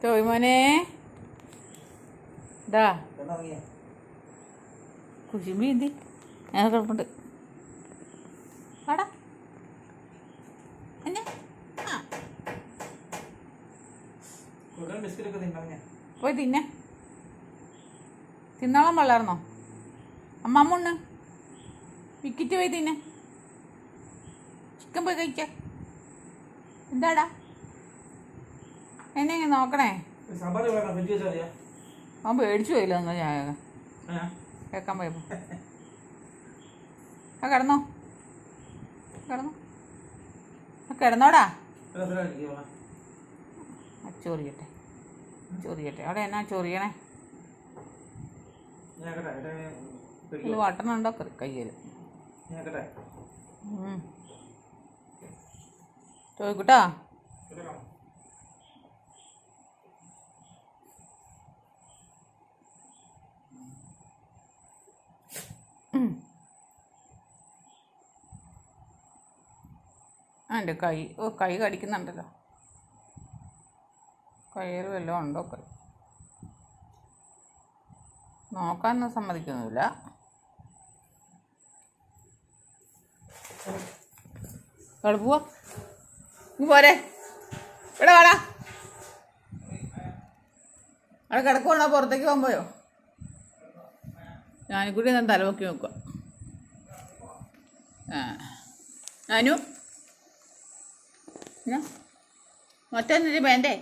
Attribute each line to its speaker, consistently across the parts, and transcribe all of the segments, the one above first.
Speaker 1: ചോയ് മോനെ ഇതാ കുശുമ്പി എന്തി ഞാൻ കുഴപ്പമുണ്ട് വാടാ എന്നെ പോയി തിന്നെ തിന്നോളം വളർന്നോ അമ്മമ്മ വിക്കിറ്റ് പോയി തിന്നെ ചിക്കൻ പോയി കഴിക്ക എന്താടാ എന്നെ ഇങ്ങനെ നോക്കണേ അവൻ പേടിച്ചു പോയില്ല എന്നാ ഞാൻ കേൾക്കാൻ പോയപ്പോ കിടന്നോ കിടന്നോ കിടന്നോടാ ചൊറിയട്ടെ ചൊറിയട്ടെ അവിടെ എന്നാ ചൊറിയണേ വട്ടണുണ്ടോ കയ്യിൽ ചോദിക്കൂട്ടാ എൻ്റെ കൈ കടിക്കുന്നുണ്ടല്ലോ കയ്യിൽ വല്ലതും ഉണ്ടോ നോക്കാനൊന്നും സമ്മതിക്കുന്നില്ല പോവാ ഇങ്ങ് പോരെ ഇവിടെ വാടാ അവിടെ കിടക്കുവാണോ പുറത്തേക്ക് പോകുമ്പോഴോ ഞാനിക്കൂടി ഞാൻ തലവൊക്കി നോക്കുക ഞാനു മൊറ്റൊന്നിട്ട് വേണ്ടേ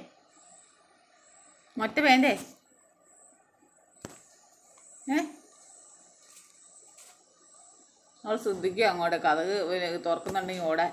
Speaker 1: മൊറ്റ വേണ്ടേ അവൾ ശ്രദ്ധിക്കുക അങ്ങോട്ടേക്ക് അത് തുറക്കുന്നുണ്ടെങ്കിൽ ഓടാൻ